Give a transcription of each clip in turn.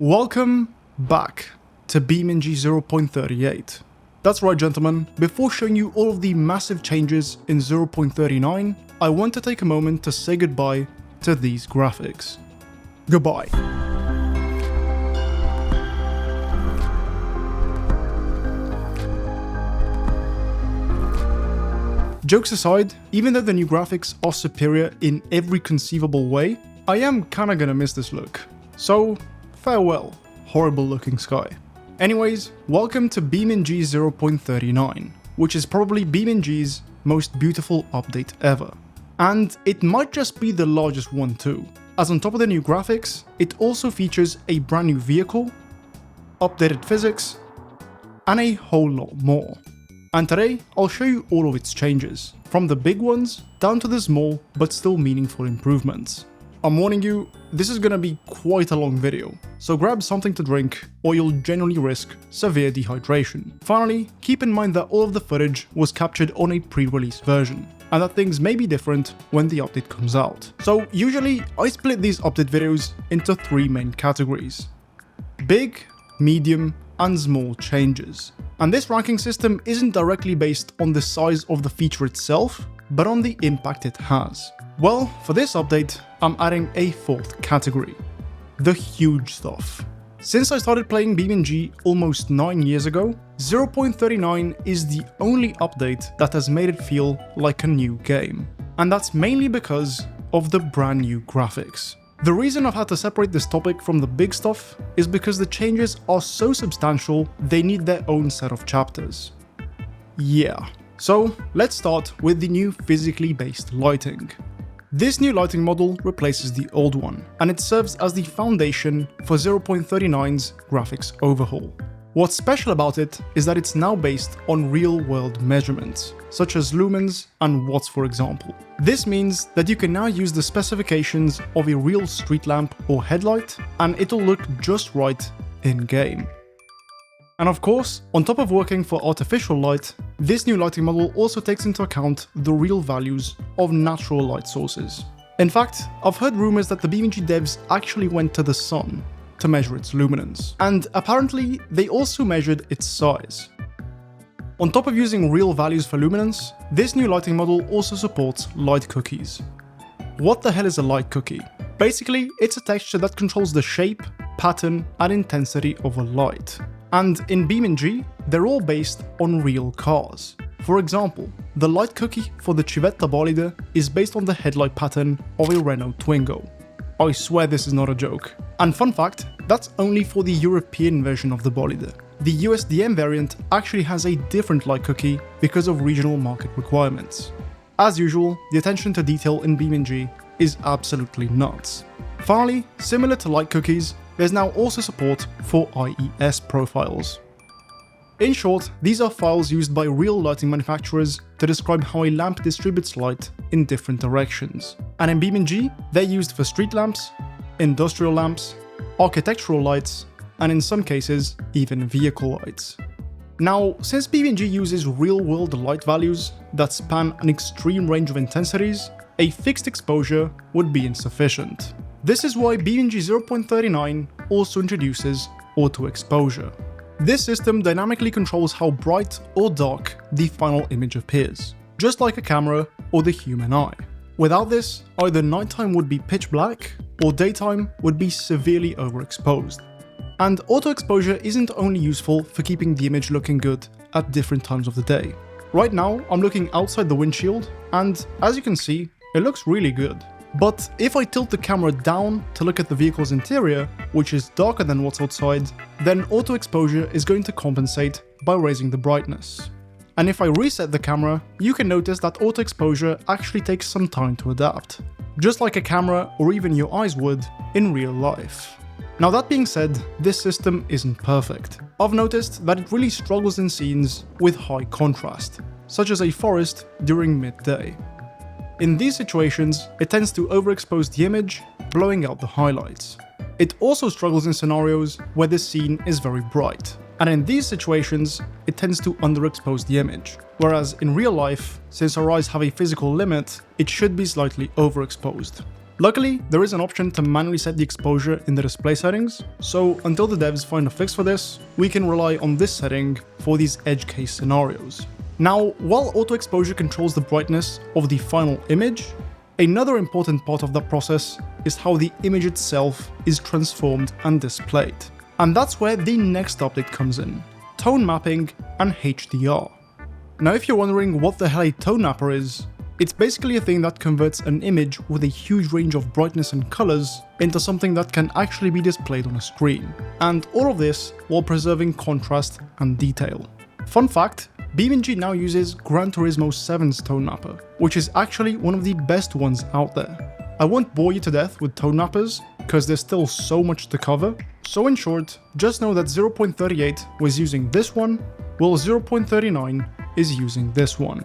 Welcome back to BeamNG 0.38. That's right, gentlemen, before showing you all of the massive changes in 0.39, I want to take a moment to say goodbye to these graphics. Goodbye. Jokes aside, even though the new graphics are superior in every conceivable way, I am kinda gonna miss this look. So, farewell, horrible looking sky. Anyways, welcome to BeamNG 0.39, which is probably BeamNG's most beautiful update ever. And it might just be the largest one too, as on top of the new graphics, it also features a brand new vehicle, updated physics, and a whole lot more. And today, I'll show you all of its changes, from the big ones down to the small but still meaningful improvements. I'm warning you, this is gonna be quite a long video, so grab something to drink or you'll genuinely risk severe dehydration. Finally, keep in mind that all of the footage was captured on a pre-release version, and that things may be different when the update comes out. So usually, I split these update videos into three main categories: big, medium, and small changes. And this ranking system isn't directly based on the size of the feature itself, but on the impact it has. Well, for this update, I'm adding a fourth category: the huge stuff. Since I started playing BeamNG almost 9 years ago, 0.39 is the only update that has made it feel like a new game. And that's mainly because of the brand new graphics. The reason I've had to separate this topic from the big stuff is because the changes are so substantial they need their own set of chapters. Yeah. So let's start with the new physically based lighting. This new lighting model replaces the old one, and it serves as the foundation for 0.39's graphics overhaul. What's special about it is that it's now based on real-world measurements, such as lumens and watts, for example. This means that you can now use the specifications of a real street lamp or headlight, and it'll look just right in-game. And of course, on top of working for artificial light, this new lighting model also takes into account the real values of natural light sources. In fact, I've heard rumors that the BeamNG devs actually went to the sun to measure its luminance, and apparently they also measured its size. On top of using real values for luminance, this new lighting model also supports light cookies. What the hell is a light cookie? Basically, it's a texture that controls the shape, pattern, and intensity of a light. And in BeamNG, they're all based on real cars. For example, the light cookie for the Civetta bolide is based on the headlight pattern of a Renault Twingo. I swear this is not a joke. And fun fact, that's only for the European version of the bolide. The USDM variant actually has a different light cookie because of regional market requirements. As usual, the attention to detail in BeamNG is absolutely nuts. Finally, similar to light cookies, there's now also support for IES profiles. In short, these are files used by real lighting manufacturers to describe how a lamp distributes light in different directions. And in BeamNG, they're used for street lamps, industrial lamps, architectural lights, and in some cases, even vehicle lights. Now, since BeamNG uses real-world light values that span an extreme range of intensities, a fixed exposure would be insufficient. This is why BeamNG 0.39 also introduces auto exposure. This system dynamically controls how bright or dark the final image appears, just like a camera or the human eye. Without this, either nighttime would be pitch black or daytime would be severely overexposed. And auto exposure isn't only useful for keeping the image looking good at different times of the day. Right now, I'm looking outside the windshield, and as you can see, it looks really good. But if I tilt the camera down to look at the vehicle's interior, which is darker than what's outside, then auto exposure is going to compensate by raising the brightness. And if I reset the camera, you can notice that auto exposure actually takes some time to adapt, just like a camera or even your eyes would in real life. Now that being said, this system isn't perfect. I've noticed that it really struggles in scenes with high contrast, such as a forest during midday. In these situations, it tends to overexpose the image, blowing out the highlights. It also struggles in scenarios where the scene is very bright, and in these situations, it tends to underexpose the image, whereas in real life, since our eyes have a physical limit, it should be slightly overexposed. Luckily, there is an option to manually set the exposure in the display settings, so until the devs find a fix for this, we can rely on this setting for these edge case scenarios. Now, while auto exposure controls the brightness of the final image, another important part of that process is how the image itself is transformed and displayed. And that's where the next update comes in: tone mapping and HDR. Now, if you're wondering what the hell a tone mapper is, it's basically a thing that converts an image with a huge range of brightness and colors into something that can actually be displayed on a screen. And all of this while preserving contrast and detail. Fun fact, BeamNG now uses Gran Turismo 7's tone mapper, which is actually one of the best ones out there. I won't bore you to death with tone mappers, because there's still so much to cover, so in short, just know that 0.38 was using this one, while 0.39 is using this one.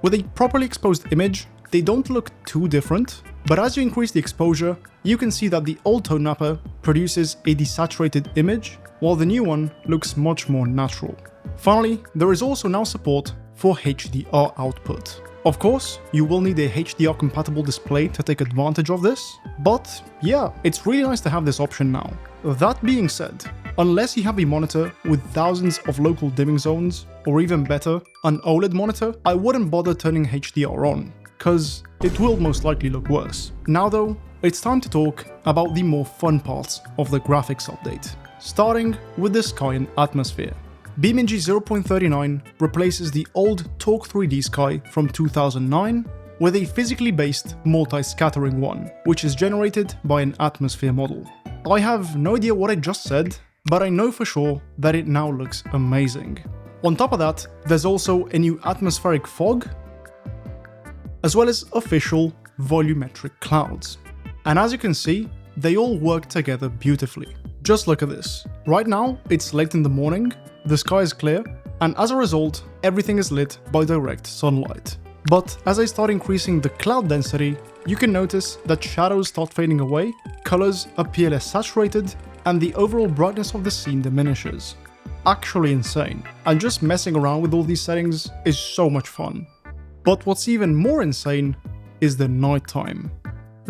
With a properly exposed image, they don't look too different, but as you increase the exposure, you can see that the old tone mapper produces a desaturated image, while the new one looks much more natural. Finally, there is also now support for HDR output. Of course, you will need a HDR compatible display to take advantage of this, but yeah, it's really nice to have this option now. That being said, unless you have a monitor with thousands of local dimming zones, or even better, an OLED monitor, I wouldn't bother turning HDR on, cause it will most likely look worse. Now though, it's time to talk about the more fun parts of the graphics update, starting with the sky and atmosphere. BeamNG 0.39 replaces the old Talk 3D sky from 2009 with a physically based multi-scattering one, which is generated by an atmosphere model. I have no idea what I just said, but I know for sure that it now looks amazing. On top of that, there's also a new atmospheric fog, as well as official volumetric clouds. And as you can see, they all work together beautifully. Just look at this. Right now, it's late in the morning, the sky is clear, and as a result, everything is lit by direct sunlight. But as I start increasing the cloud density, you can notice that shadows start fading away, colors appear less saturated, and the overall brightness of the scene diminishes. Actually insane, and just messing around with all these settings is so much fun. But what's even more insane is the nighttime.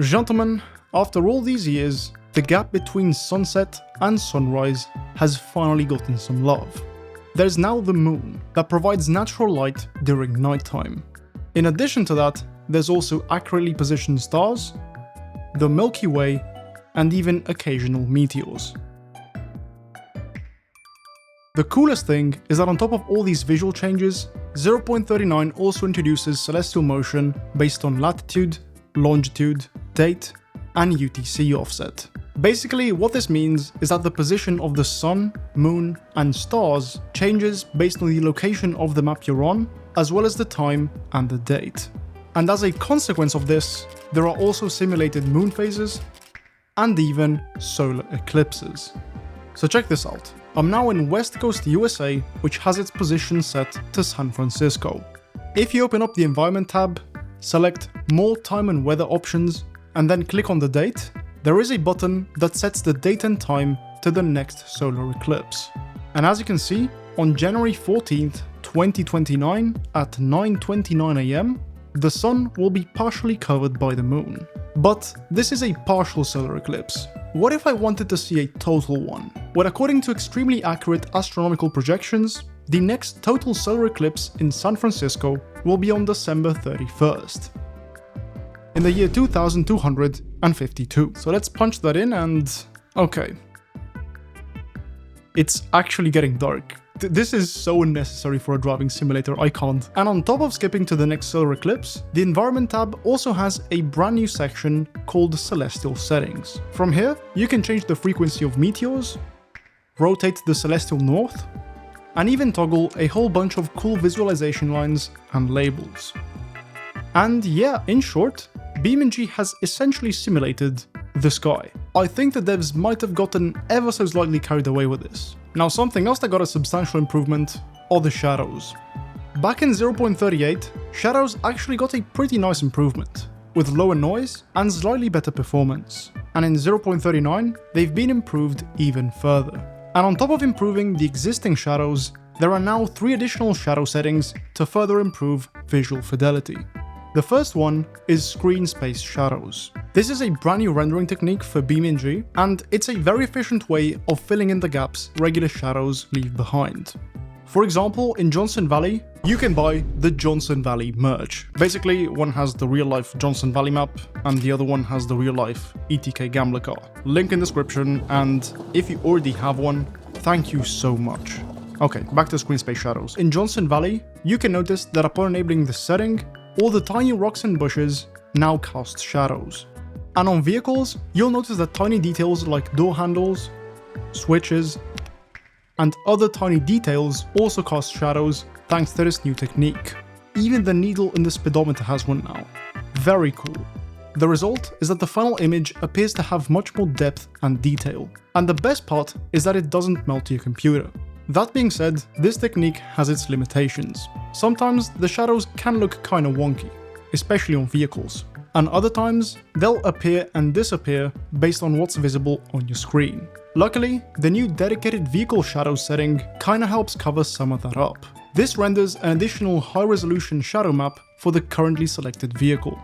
Gentlemen, after all these years, the gap between sunset and sunrise has finally gotten some love. There's now the moon that provides natural light during nighttime. In addition to that, there's also accurately positioned stars, the Milky Way, and even occasional meteors. The coolest thing is that on top of all these visual changes, 0.39 also introduces celestial motion based on latitude, longitude, date, and UTC offset. Basically, what this means is that the position of the sun, moon, and stars changes based on the location of the map you're on, as well as the time and the date. And as a consequence of this, there are also simulated moon phases and even solar eclipses. So check this out. I'm now in West Coast USA, which has its position set to San Francisco. If you open up the Environment tab, select More Time and Weather options, and then click on the date, there is a button that sets the date and time to the next solar eclipse. And as you can see, on January 14th, 2029 at 9:29 AM, the sun will be partially covered by the moon. But this is a partial solar eclipse. What if I wanted to see a total one? Well, according to extremely accurate astronomical projections, the next total solar eclipse in San Francisco will be on December 31st. In the year 2252. So let's punch that in and... okay. It's actually getting dark. This is so unnecessary for a driving simulator, I can't. And on top of skipping to the next solar eclipse, the Environment tab also has a brand new section called Celestial Settings. From here, you can change the frequency of meteors, rotate the celestial north, and even toggle a whole bunch of cool visualization lines and labels. And yeah, in short, BeamNG has essentially simulated the sky. I think the devs might have gotten ever so slightly carried away with this. Now, something else that got a substantial improvement are the shadows. Back in 0.38, shadows actually got a pretty nice improvement, with lower noise and slightly better performance. And in 0.39, they've been improved even further. And on top of improving the existing shadows, there are now 3 additional shadow settings to further improve visual fidelity. The first one is screen space shadows. This is a brand new rendering technique for BeamNG, and it's a very efficient way of filling in the gaps regular shadows leave behind. For example, in Johnson Valley, you can buy the Johnson Valley merch. Basically, one has the real-life Johnson Valley map, and the other one has the real-life ETK Gambler car. Link in description, and if you already have one, thank you so much. Okay, back to screen space shadows. In Johnson Valley, you can notice that upon enabling this setting, all the tiny rocks and bushes now cast shadows. And on vehicles, you'll notice that tiny details like door handles, switches, and other tiny details also cast shadows thanks to this new technique. Even the needle in the speedometer has one now. Very cool. The result is that the final image appears to have much more depth and detail. And the best part is that it doesn't melt to your computer. That being said, this technique has its limitations. Sometimes the shadows can look kinda wonky, especially on vehicles. And other times, they'll appear and disappear based on what's visible on your screen. Luckily, the new dedicated vehicle shadow setting kinda helps cover some of that up. This renders an additional high-resolution shadow map for the currently selected vehicle.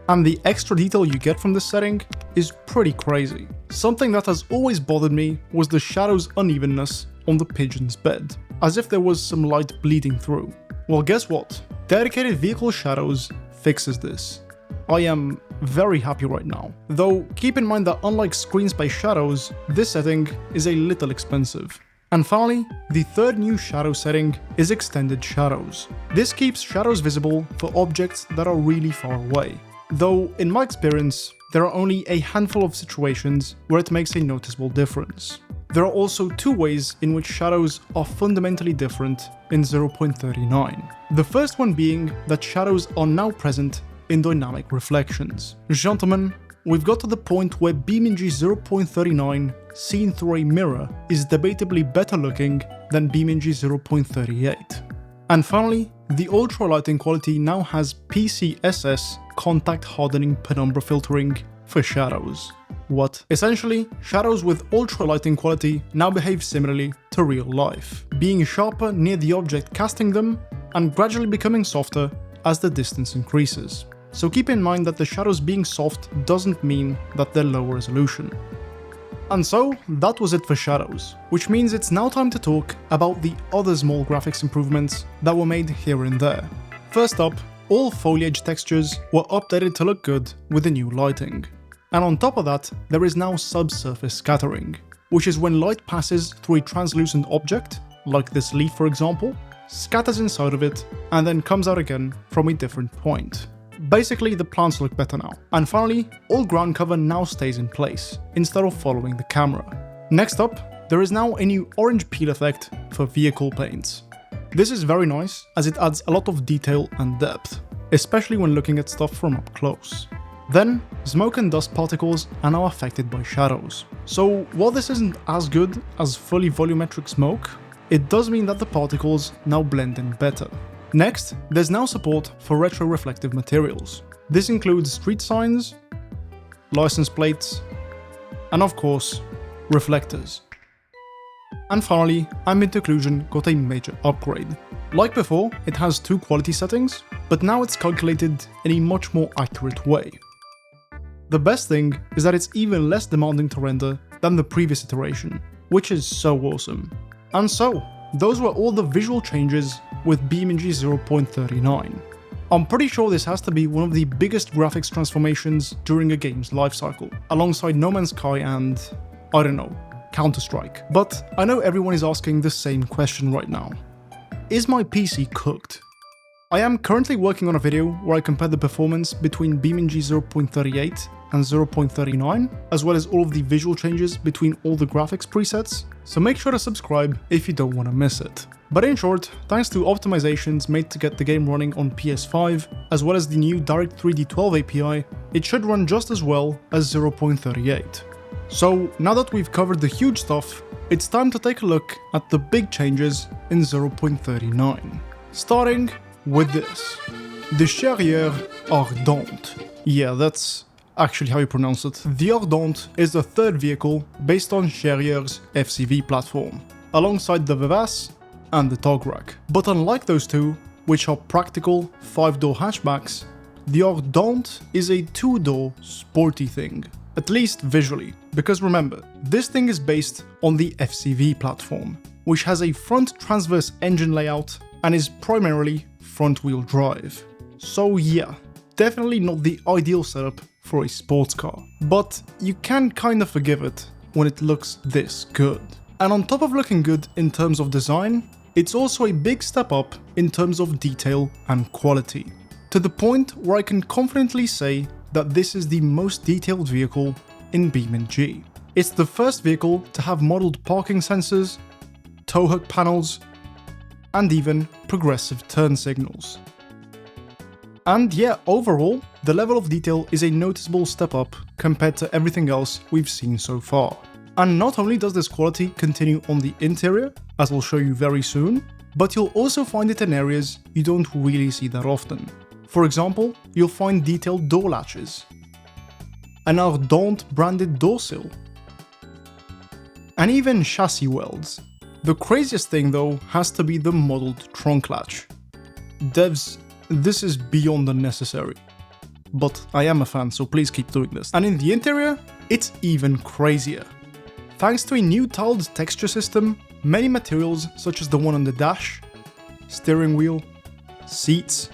And the extra detail you get from this setting is pretty crazy. Something that has always bothered me was the shadow's unevenness on the pigeon's bed, as if there was some light bleeding through. Well, guess what? Dedicated vehicle shadows fixes this. I am very happy right now. Though, keep in mind that unlike screen space shadows, this setting is a little expensive. And finally, the third new shadow setting is extended shadows. This keeps shadows visible for objects that are really far away. Though, in my experience, there are only a handful of situations where it makes a noticeable difference. There are also two ways in which shadows are fundamentally different in 0.39. The first one being that shadows are now present in dynamic reflections. Gentlemen, we've got to the point where BeamNG 0.39 seen through a mirror is debatably better looking than BeamNG 0.38. And finally, the ultra lighting quality now has PCSS contact hardening penumbra filtering for shadows. What? Essentially, shadows with ultra lighting quality now behave similarly to real life, being sharper near the object casting them and gradually becoming softer as the distance increases. So keep in mind that the shadows being soft doesn't mean that they're low resolution. And so, that was it for shadows, which means it's now time to talk about the other small graphics improvements that were made here and there. First up, all foliage textures were updated to look good with the new lighting. And on top of that, there is now subsurface scattering, which is when light passes through a translucent object, like this leaf for example, scatters inside of it, and then comes out again from a different point. Basically, the plants look better now. And finally, all ground cover now stays in place, instead of following the camera. Next up, there is now a new orange peel effect for vehicle paints. This is very nice, as it adds a lot of detail and depth, especially when looking at stuff from up close. Then, smoke and dust particles are now affected by shadows. So, while this isn't as good as fully volumetric smoke, it does mean that the particles now blend in better. Next, there's now support for retro-reflective materials. This includes street signs, license plates, and of course, reflectors. And finally, ambient occlusion got a major upgrade. Like before, it has two quality settings, but now it's calculated in a much more accurate way. The best thing is that it's even less demanding to render than the previous iteration, which is so awesome. And so, those were all the visual changes with BeamNG 0.39. I'm pretty sure this has to be one of the biggest graphics transformations during a game's lifecycle, alongside No Man's Sky and, I don't know, Counter-Strike. But I know everyone is asking the same question right now. Is my PC cooked? I am currently working on a video where I compare the performance between BeamNG 0.38 and 0.39, as well as all of the visual changes between all the graphics presets, so make sure to subscribe if you don't want to miss it. But in short, thanks to optimizations made to get the game running on PS5, as well as the new Direct3D12 API, it should run just as well as 0.38. So now that we've covered the huge stuff, it's time to take a look at the big changes in 0.39. Starting with this. The Charrière Ardente. Yeah, that's actually how you pronounce it. The Ardente is the third vehicle based on Charrière's FCV platform, alongside the Vivace and the Tograg. But unlike those two, which are practical 5-door hatchbacks, the Ardente is a 2-door sporty thing, at least visually, because remember, this thing is based on the FCV platform, which has a front transverse engine layout and is primarily front-wheel drive. So yeah, definitely not the ideal setup for a sports car, but you can kinda forgive it when it looks this good. And on top of looking good in terms of design, it's also a big step up in terms of detail and quality, to the point where I can confidently say that this is the most detailed vehicle in BeamNG. It's the first vehicle to have modeled parking sensors, tow hook panels, and even progressive turn signals. And yeah, overall, the level of detail is a noticeable step up compared to everything else we've seen so far. And not only does this quality continue on the interior, as I'll show you very soon, but you'll also find it in areas you don't really see that often. For example, you'll find detailed door latches, an Ardente branded door sill, and even chassis welds. The craziest thing though has to be the modeled trunk latch. Devs, this is beyond unnecessary. But I am a fan, so please keep doing this. And in the interior, it's even crazier. Thanks to a new tiled texture system, many materials such as the one on the dash, steering wheel, seats,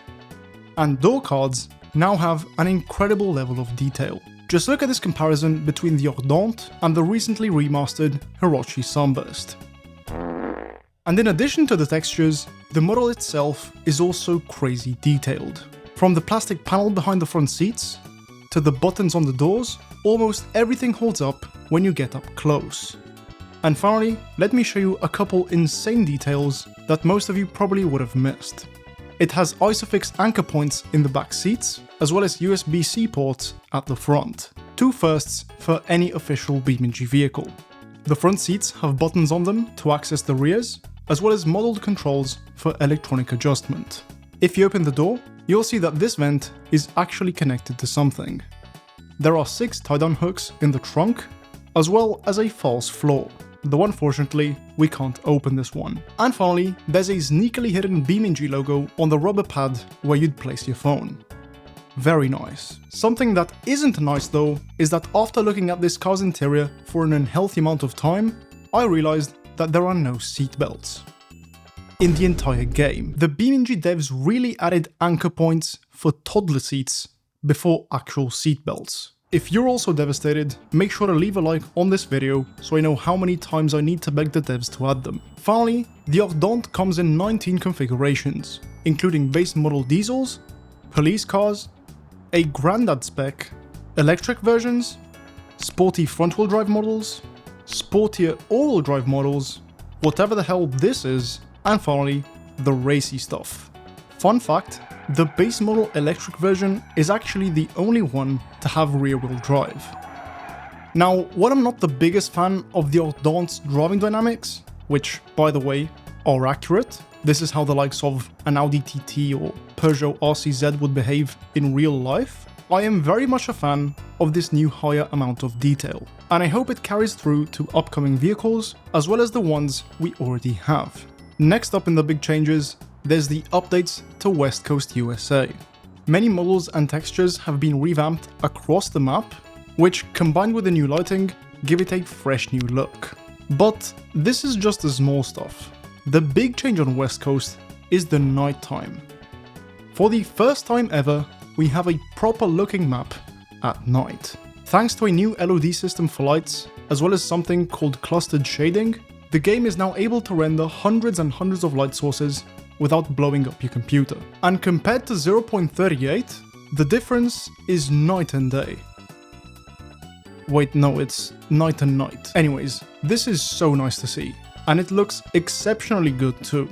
and door cards now have an incredible level of detail. Just look at this comparison between the Ardente and the recently remastered Hiroshi Sunburst. And in addition to the textures, the model itself is also crazy detailed. From the plastic panel behind the front seats, to the buttons on the doors, almost everything holds up when you get up close. And finally, let me show you a couple insane details that most of you probably would have missed. It has ISOFIX anchor points in the back seats, as well as USB-C ports at the front. Two firsts for any official BeamNG vehicle. The front seats have buttons on them to access the rears, as well as modeled controls for electronic adjustment. If you open the door, you'll see that this vent is actually connected to something. There are 6 tie-down hooks in the trunk, as well as a false floor, though unfortunately we can't open this one. And finally, there's a sneakily hidden BeamNG logo on the rubber pad where you'd place your phone. Very nice. Something that isn't nice though, is that after looking at this car's interior for an unhealthy amount of time, I realized that there are no seatbelts. In the entire game, the BeamNG devs really added anchor points for toddler seats before actual seatbelts. If you're also devastated, make sure to leave a like on this video so I know how many times I need to beg the devs to add them. Finally, the Ardente comes in 19 configurations, including base model diesels, police cars, a Grandad spec, electric versions, sporty front-wheel drive models, sportier all-wheel drive models, whatever the hell this is, and finally, the racy stuff. Fun fact, the base model electric version is actually the only one to have rear-wheel drive. Now, while I'm not the biggest fan of the Ardente's driving dynamics, which, by the way, are accurate, this is how the likes of an Audi TT or Peugeot RCZ would behave in real life, I am very much a fan of this new higher amount of detail, and I hope it carries through to upcoming vehicles as well as the ones we already have. Next up in the big changes, there's the updates to West Coast USA. Many models and textures have been revamped across the map, which combined with the new lighting, give it a fresh new look. But this is just the small stuff. The big change on West Coast is the nighttime. For the first time ever, we have a proper looking map at night. Thanks to a new LOD system for lights, as well as something called clustered shading, the game is now able to render hundreds and hundreds of light sources without blowing up your computer. And compared to 0.38, the difference is night and day. Wait, no, it's night and night. Anyways, this is so nice to see, and it looks exceptionally good too.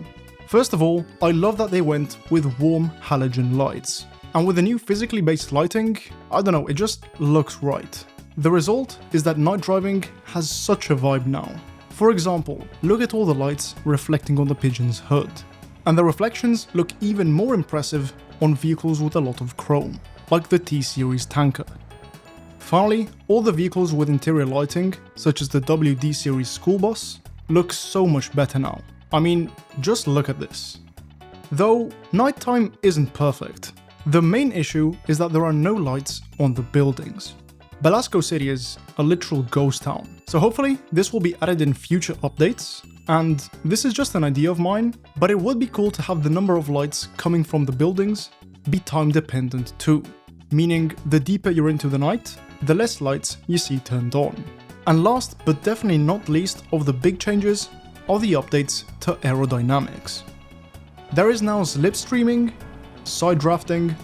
First of all, I love that they went with warm halogen lights. And with the new physically based lighting, I don't know, it just looks right. The result is that night driving has such a vibe now. For example, look at all the lights reflecting on the Pigeon's hood. And the reflections look even more impressive on vehicles with a lot of chrome, like the T-Series tanker. Finally, all the vehicles with interior lighting, such as the WD Series school bus, look so much better now. I mean, just look at this. Though nighttime isn't perfect. The main issue is that there are no lights on the buildings. Belasco City is a literal ghost town, so hopefully this will be added in future updates, and this is just an idea of mine, but it would be cool to have the number of lights coming from the buildings be time dependent too, meaning the deeper you're into the night, the less lights you see turned on. And last but definitely not least of the big changes are the updates to aerodynamics. There is now slipstreaming, side drafting,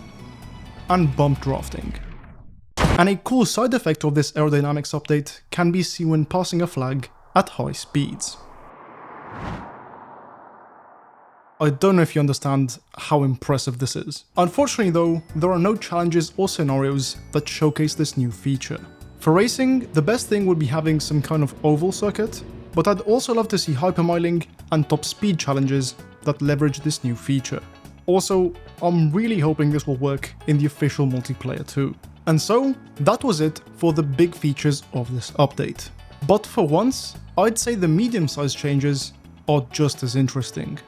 and bump drafting. And a cool side effect of this aerodynamics update can be seen when passing a flag at high speeds. I don't know if you understand how impressive this is. Unfortunately though, there are no challenges or scenarios that showcase this new feature. For racing, the best thing would be having some kind of oval circuit, but I'd also love to see hypermiling and top speed challenges that leverage this new feature. Also, I'm really hoping this will work in the official multiplayer too. And so, that was it for the big features of this update. But for once, I'd say the medium-sized changes are just as interesting.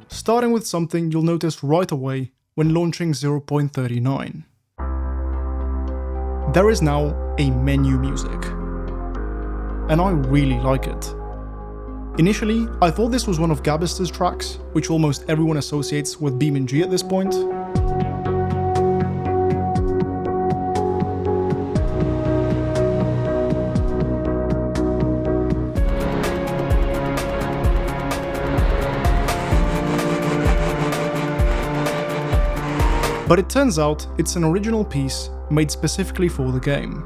Starting with something you'll notice right away when launching 0.39. There is now a menu music. And I really like it. Initially, I thought this was one of Gabister's tracks, which almost everyone associates with BeamNG at this point. But it turns out it's an original piece made specifically for the game.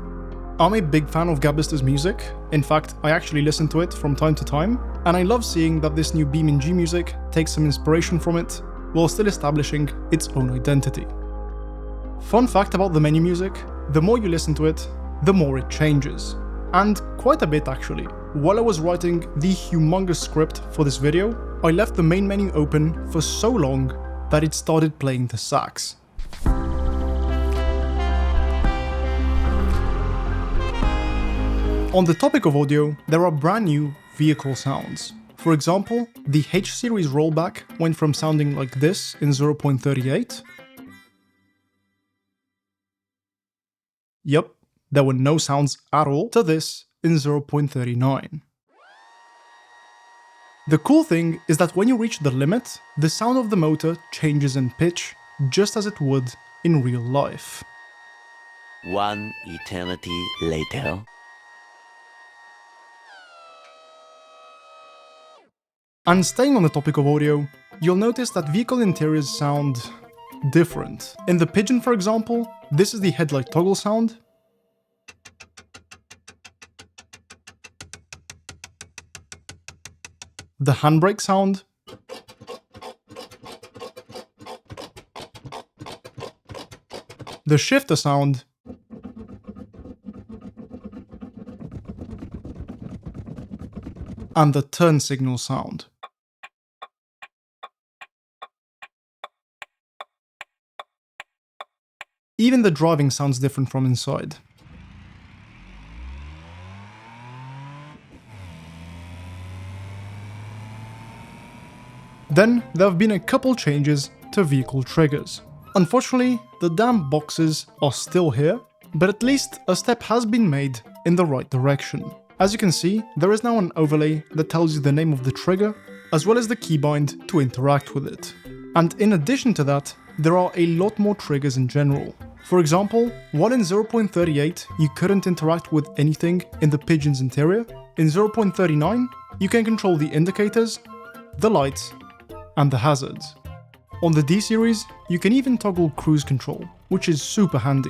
I'm a big fan of Gabister's music. In fact, I actually listen to it from time to time, and I love seeing that this new BeamNG music takes some inspiration from it, while still establishing its own identity. Fun fact about the menu music, the more you listen to it, the more it changes. And quite a bit actually. While I was writing the humongous script for this video, I left the main menu open for so long that it started playing the sax. On the topic of audio, there are brand new vehicle sounds. For example, the H-series rollback went from sounding like this in 0.38. Yep, there were no sounds at all, to this in 0.39. The cool thing is that when you reach the limit, the sound of the motor changes in pitch, just as it would in real life. One eternity later. And staying on the topic of audio, you'll notice that vehicle interiors sound different. In the Pigeon, for example, this is the headlight toggle sound. The handbrake sound. The shifter sound. And the turn signal sound. Even the driving sounds different from inside. Then, there have been a couple changes to vehicle triggers. Unfortunately, the damn boxes are still here, but at least a step has been made in the right direction. As you can see, there is now an overlay that tells you the name of the trigger, as well as the keybind to interact with it. And in addition to that, there are a lot more triggers in general. For example, while in 0.38 you couldn't interact with anything in the Pigeon's interior, in 0.39 you can control the indicators, the lights, and the hazards. On the D series, you can even toggle cruise control, which is super handy.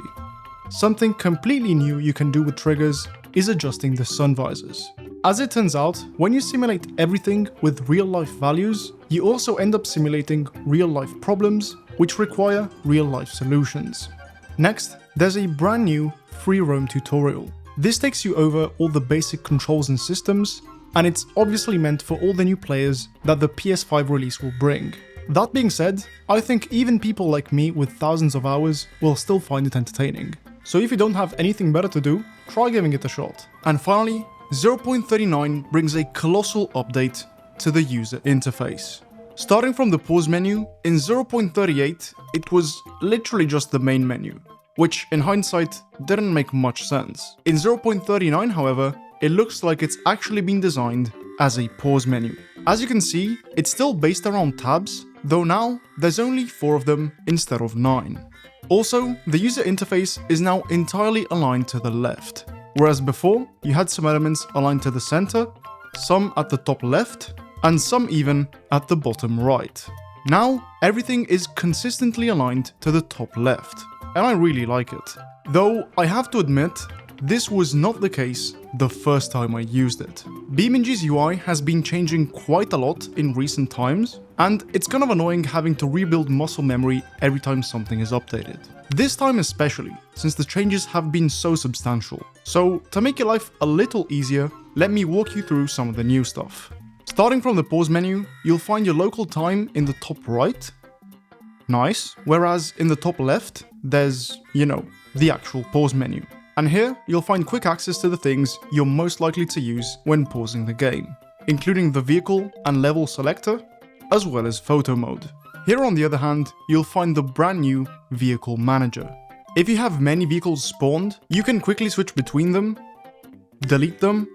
Something completely new you can do with triggers is adjusting the sun visors. As it turns out, when you simulate everything with real-life values, you also end up simulating real-life problems which require real-life solutions. Next, there's a brand new free roam tutorial. This takes you over all the basic controls and systems, and it's obviously meant for all the new players that the PS5 release will bring. That being said, I think even people like me with thousands of hours will still find it entertaining. So if you don't have anything better to do, try giving it a shot. And finally, 0.39 brings a colossal update to the user interface. Starting from the pause menu, in 0.38, it was literally just the main menu, which in hindsight didn't make much sense. In 0.39, however, it looks like it's actually been designed as a pause menu. As you can see, it's still based around tabs, though now there's only 4 of them instead of 9. Also, the user interface is now entirely aligned to the left, whereas before you had some elements aligned to the center, some at the top left, and some even at the bottom right. Now, everything is consistently aligned to the top left, and I really like it. Though I have to admit, this was not the case the first time I used it. BeamNG's UI has been changing quite a lot in recent times, and it's kind of annoying having to rebuild muscle memory every time something is updated. This time especially, since the changes have been so substantial. So, to make your life a little easier, let me walk you through some of the new stuff. Starting from the pause menu, you'll find your local time in the top right. Nice. Whereas in the top left, there's, the actual pause menu. And here, you'll find quick access to the things you're most likely to use when pausing the game, including the vehicle and level selector, as well as photo mode. Here on the other hand, you'll find the brand new vehicle manager. If you have many vehicles spawned, you can quickly switch between them, delete them,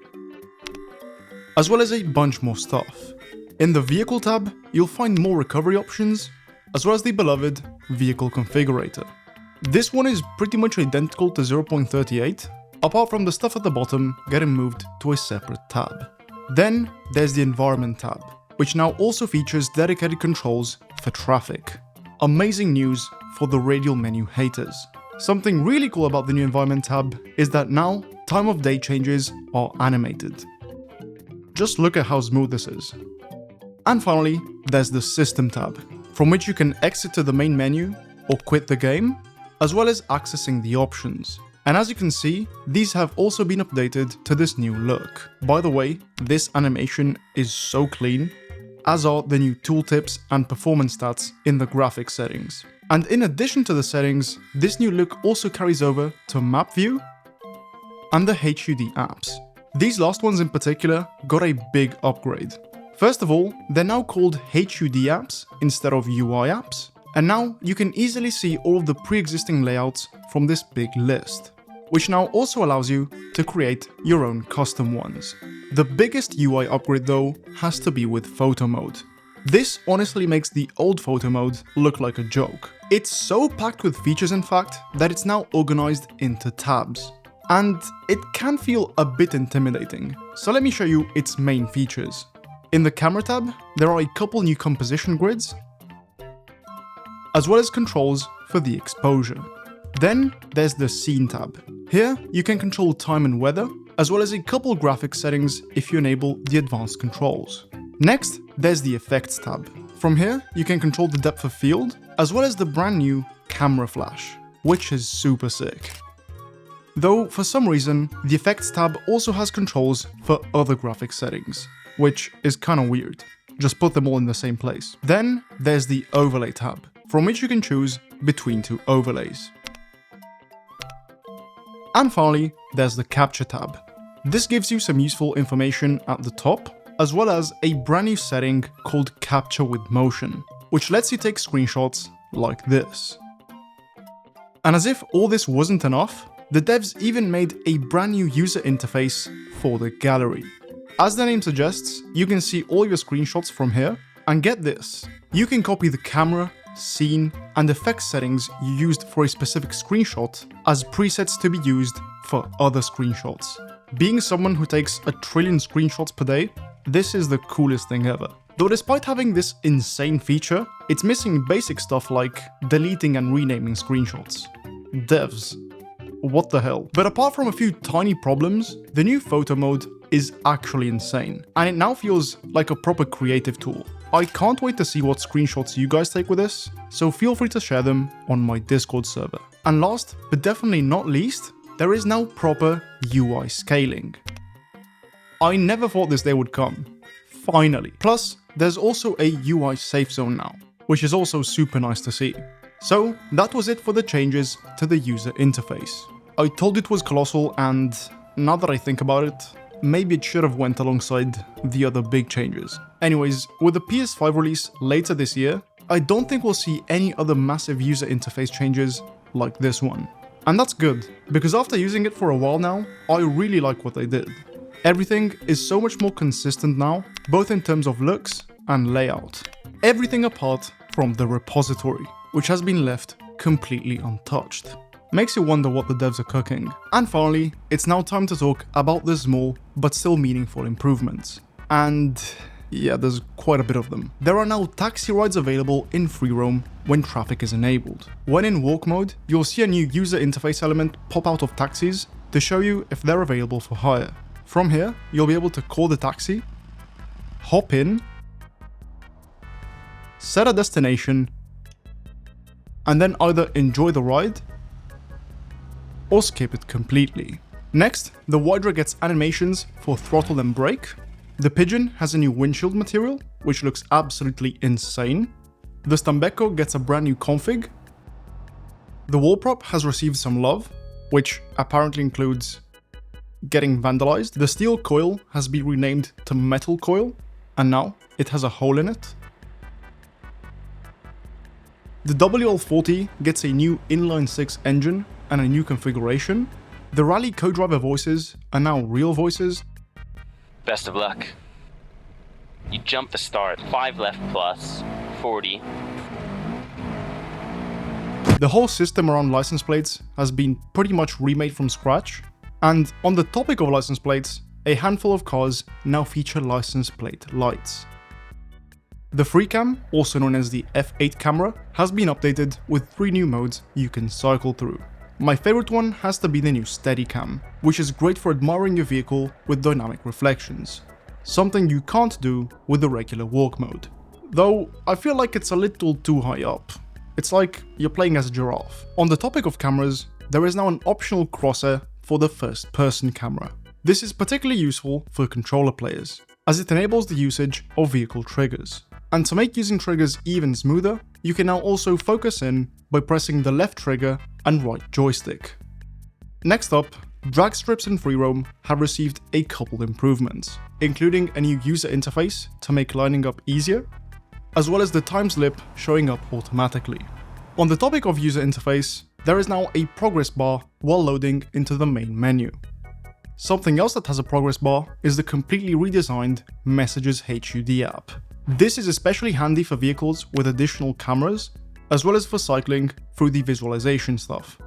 as well as a bunch more stuff. In the vehicle tab, you'll find more recovery options, as well as the beloved vehicle configurator. This one is pretty much identical to 0.38, apart from the stuff at the bottom getting moved to a separate tab. Then there's the environment tab, which now also features dedicated controls for traffic. Amazing news for the radial menu haters. Something really cool about the new environment tab is that now time of day changes are animated. Just look at how smooth this is. And finally, there's the system tab, from which you can exit to the main menu or quit the game, as well as accessing the options. And as you can see, these have also been updated to this new look. By the way, this animation is so clean, as are the new tooltips and performance stats in the graphics settings. And in addition to the settings, this new look also carries over to map view and the HUD apps. These last ones in particular got a big upgrade. First of all, they're now called HUD apps instead of UI apps, and now you can easily see all of the pre-existing layouts from this big list, which now also allows you to create your own custom ones. The biggest UI upgrade though has to be with photo mode. This honestly makes the old photo mode look like a joke. It's so packed with features in fact that it's now organized into tabs. And it can feel a bit intimidating, so let me show you its main features. In the camera tab, there are a couple new composition grids, as well as controls for the exposure. Then there's the scene tab. Here you can control time and weather, as well as a couple graphics settings if you enable the advanced controls. Next, there's the effects tab. From here you can control the depth of field, as well as the brand new camera flash, which is super sick. Though, for some reason, the Effects tab also has controls for other graphics settings, which is kinda weird. Just put them all in the same place. Then, there's the Overlay tab, from which you can choose between 2 overlays. And finally, there's the Capture tab. This gives you some useful information at the top, as well as a brand new setting called Capture with Motion, which lets you take screenshots like this. And as if all this wasn't enough, the devs even made a brand new user interface for the gallery. As the name suggests, you can see all your screenshots from here, and get this, you can copy the camera, scene, and effects settings you used for a specific screenshot as presets to be used for other screenshots. Being someone who takes 1 trillion screenshots per day, this is the coolest thing ever. Though despite having this insane feature, it's missing basic stuff like deleting and renaming screenshots. Devs. What the hell? But apart from a few tiny problems, the new photo mode is actually insane, and it now feels like a proper creative tool. I can't wait to see what screenshots you guys take with this, so feel free to share them on my Discord server. And last, but definitely not least, there is now proper UI scaling. I never thought this day would come. Finally. Plus, there's also a UI safe zone now, which is also super nice to see. So, that was it for the changes to the user interface. I told it was colossal, and now that I think about it, maybe it should have went alongside the other big changes. Anyways, with the PS5 release later this year, I don't think we'll see any other massive user interface changes like this one. And that's good, because after using it for a while now, I really like what they did. Everything is so much more consistent now, both in terms of looks and layout. Everything apart from the repository, which has been left completely untouched. Makes you wonder what the devs are cooking. And finally, it's now time to talk about the small but still meaningful improvements. And yeah, there's quite a bit of them. There are now taxi rides available in free roam when traffic is enabled. When in walk mode, you'll see a new user interface element pop out of taxis to show you if they're available for hire. From here, you'll be able to call the taxi, hop in, set a destination, and then either enjoy the ride or skip it completely. Next, the Wydra gets animations for throttle and brake. The Pigeon has a new windshield material, which looks absolutely insane. The Stambecco gets a brand new config. The wall prop has received some love, which apparently includes getting vandalized. The steel coil has been renamed to metal coil, and now it has a hole in it. The WL40 gets a new inline-6 engine and a new configuration. The Rally co-driver voices are now real voices. Best of luck. You jump the start, 5 left plus, 40. The whole system around license plates has been pretty much remade from scratch. And on the topic of license plates, a handful of cars now feature license plate lights. The FreeCam, also known as the F8 camera, has been updated with 3 new modes you can cycle through. My favorite one has to be the new Steadicam, which is great for admiring your vehicle with dynamic reflections. Something you can't do with the regular walk mode. Though, I feel like it's a little too high up. It's like you're playing as a giraffe. On the topic of cameras, there is now an optional crosshair for the first person camera. This is particularly useful for controller players, as it enables the usage of vehicle triggers. And to make using triggers even smoother, you can now also focus in by pressing the left trigger and right joystick. Next up, drag strips in free roam have received a couple improvements, including a new user interface to make lining up easier, as well as the time slip showing up automatically. On the topic of user interface, there is now a progress bar while loading into the main menu. Something else that has a progress bar is the completely redesigned Messages HUD app. This is especially handy for vehicles with additional cameras, as well as for cycling through the visualization stuff.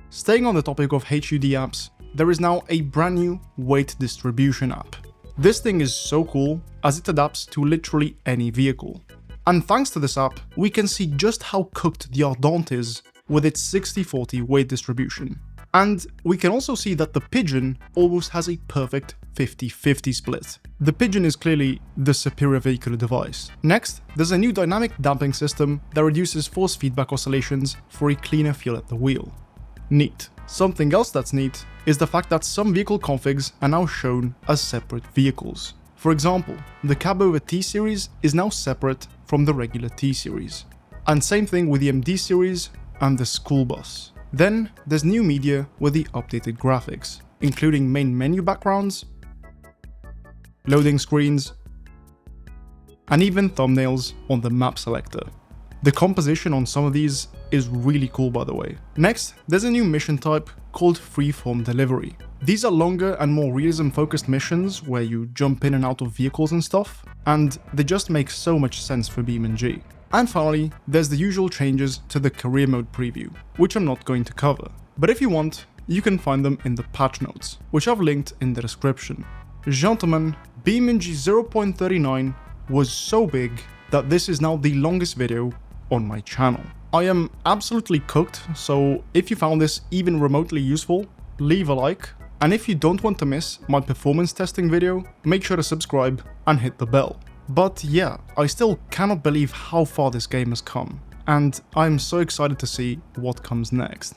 Staying on the topic of HUD apps, there is now a brand new weight distribution app. This thing is so cool as it adapts to literally any vehicle. And thanks to this app, we can see just how cooked the Ardente is with its 60-40 weight distribution. And we can also see that the Pigeon almost has a perfect 50-50 split. The Pigeon is clearly the superior vehicular device. Next, there's a new dynamic damping system that reduces force feedback oscillations for a cleaner feel at the wheel. Neat. Something else that's neat is the fact that some vehicle configs are now shown as separate vehicles. For example, the cab over T-Series is now separate from the regular T-Series. And same thing with the MD Series and the school bus. Then there's new media with the updated graphics, including main menu backgrounds, loading screens, and even thumbnails on the map selector. The composition on some of these is really cool, by the way. Next, there's a new mission type called Freeform Delivery. These are longer and more realism-focused missions where you jump in and out of vehicles and stuff, and they just make so much sense for BeamNG. And finally, there's the usual changes to the career mode preview, which I'm not going to cover. But if you want, you can find them in the patch notes, which I've linked in the description. Gentlemen, BeamNG 0.39 was so big that this is now the longest video on my channel. I am absolutely cooked, so if you found this even remotely useful, leave a like, and if you don't want to miss my performance testing video, make sure to subscribe and hit the bell. But yeah, I still cannot believe how far this game has come, and I'm so excited to see what comes next.